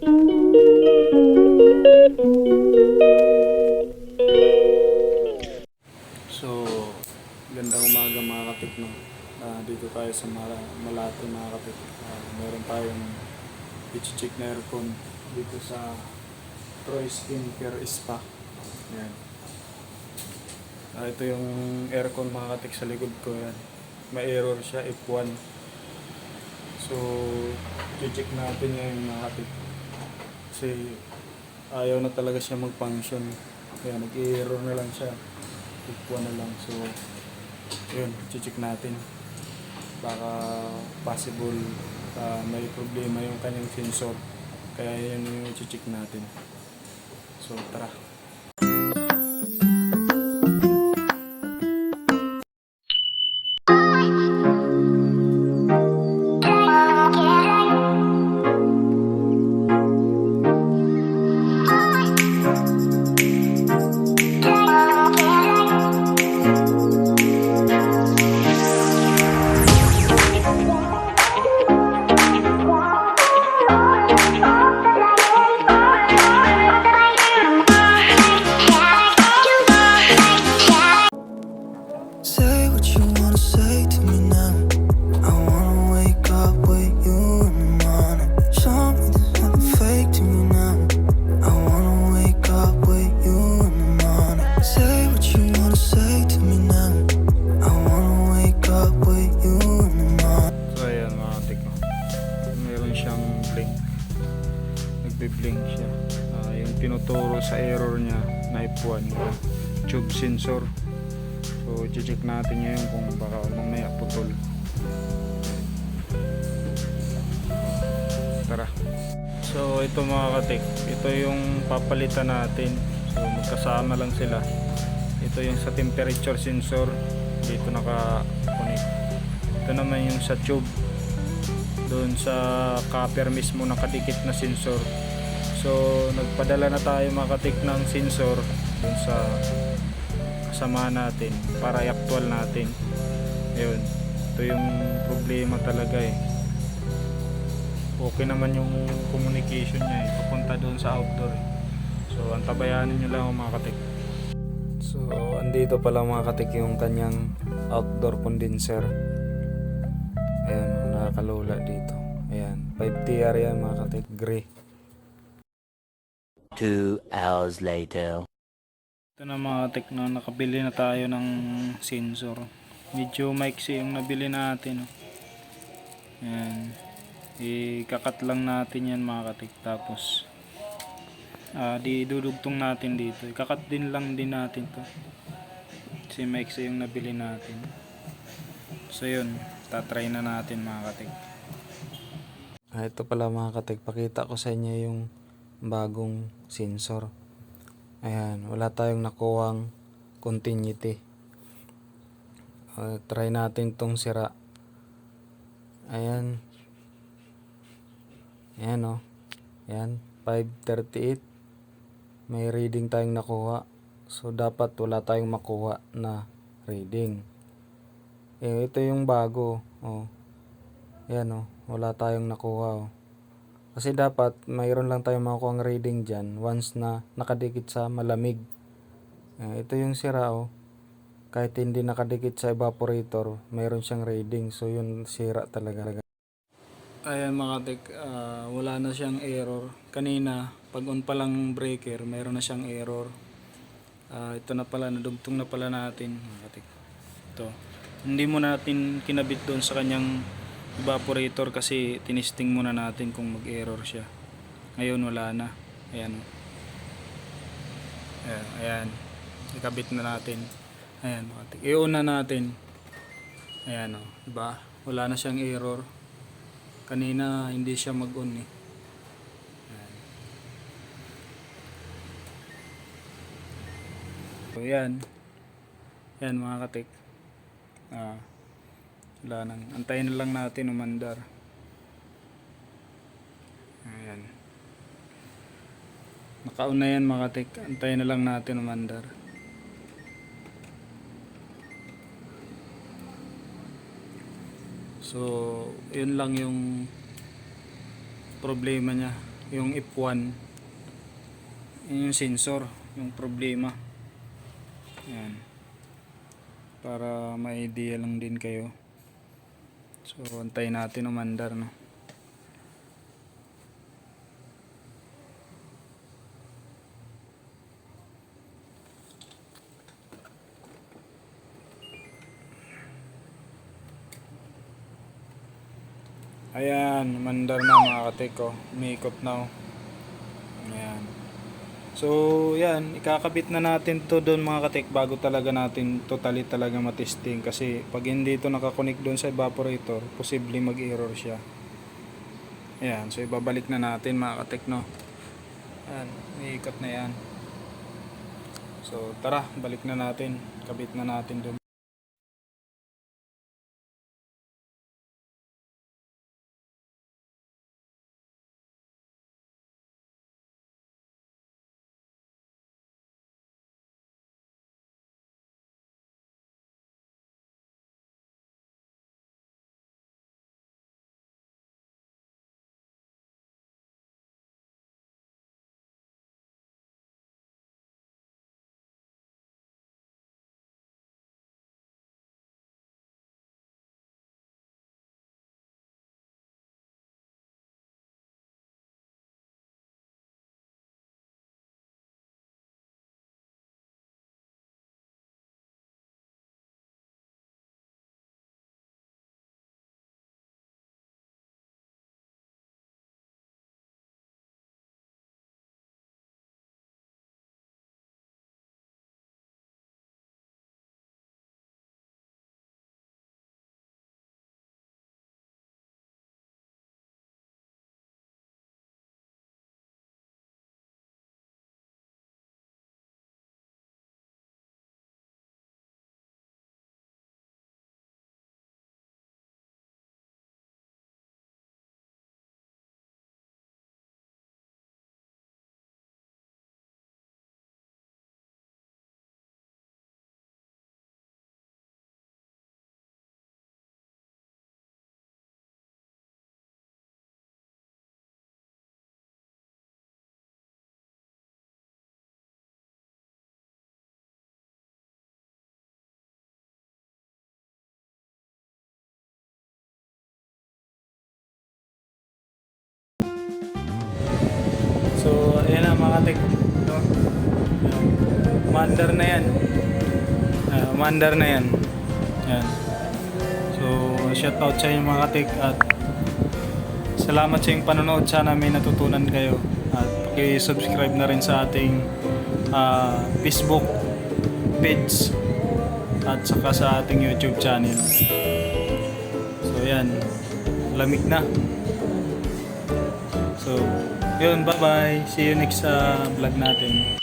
So, gandang umaga mga katik, no? Dito tayo sa Malate mga katik. Meron tayong i-check na aircon dito sa Troy Skin Care Spa. Yan. Ito yung aircon mga katik sa likod ko. Yan. May error siya, F1. So, i-check natin ngayon mga katik. Kasi ayaw na talaga siya mag-function. Kaya nag-error na lang siya. F1 na lang. So, yun, i-check natin. Baka possible may problema yung kanyang sensor. Kaya yun yung i-check natin. So, tara. Say what you wanna say to me now. I wanna wake up with you in the morning. Show me there's nothing fake to me now. I wanna wake up with you in the morning. Say what you wanna say to me now. I wanna wake up with you in the morning. So, ayan mga katik. Meron siyang blink. Nagbe-blink siya. Yung tinuturo sa error niya na F1, tube sensor. So, check natin ngayon kung baka mamaya putol. Tara. So, ito mga katik. Ito yung papalitan natin. So, magkasama lang sila. Ito yung sa temperature sensor. Dito naka-connect. Ito naman yung sa tube. Doon sa copper mismo nakadikit na sensor. So, nagpadala na tayo mga katik ng sensor doon sa kasama natin para i-actual natin. Ayun, ito yung problema talaga eh. Okay naman yung communication niya eh, papunta doon sa outdoor eh. So antabayanan nyo lang mga katik. So andito pala mga katik yung kanyang outdoor condenser. Ayan, nakakalula dito. Ayan, 5TR yan mga katik, gray. 2 hours later. Ito na mga tekno, nakabili na tayo ng sensor. Medyo maiksi yung nabili natin. Ayan. Ikakat lang natin yan mga katik. Tapos didudugtong natin dito. Ikakat din lang din natin to. Kasi maiksi yung nabili natin. So yun, tatry na natin mga katik. Ito pala mga katik, pakita ko sa inyo yung bagong sensor. Ayan, wala tayong nakuhang continuity. Try natin tong sira. Ayan. Ayan o. Ayan, 538. May reading tayong nakuha. So, dapat wala tayong makuha na reading. Ito yung bago. O. Ayan o, wala tayong nakuha o. Kasi dapat mayroon lang tayong makukuha ang reading dyan once na nakadikit sa malamig. Ito yung sira oh. Kahit hindi nakadikit sa evaporator, mayroon siyang reading. So yun, sira talaga. Ayan mga katik, wala na siyang error. Kanina, pag on pa lang breaker, mayroon na siyang error. Ito na pala, nadugtong na pala natin mga katik. Ito. Hindi mo natin kinabit doon sa kanyang evaporator kasi tinisting muna natin kung mag-error siya. Ngayon wala na. Ayan o. Ayan. Ikabit na natin. Ayan. I-on na natin. Ayan o. Diba? Wala na siyang error. Kanina hindi siya mag-on eh. Ayan. So yan. Yan mga katik. Wala nang, antayin na lang natin umandar. Ayan. Naka-on na yan mga katik. Antayin na lang natin umandar. So, yun lang yung problema niya. yung F1. Yun yung sensor, yung problema. Yan. Para ma-idea lang din kayo. So, antayin natin umandar, no? Ayan, umandar na mga katik ko. Umiikot na, oh. Ayan. So, yan, ikakabit na natin to doon mga katik bago talaga natin totally talaga matesting kasi pag hindi ito nakakonik doon sa evaporator, posible mag-error siya. Ayan, so ibabalik na natin mga katik, no. Ayan, umiikot na yan. So, tara, balik na natin. Kabit na natin doon. So, ayan na mga katik. So, umandar na yan. Umandar na yan. Yan. So, shout out sa inyo mga katik at salamat sa inyong panonood. Sana may natutunan kayo. At paki-subscribe na rin sa ating Facebook page at saka sa ating YouTube channel. So, yan. Lamig na. So, yun, bye-bye. See you next vlog natin.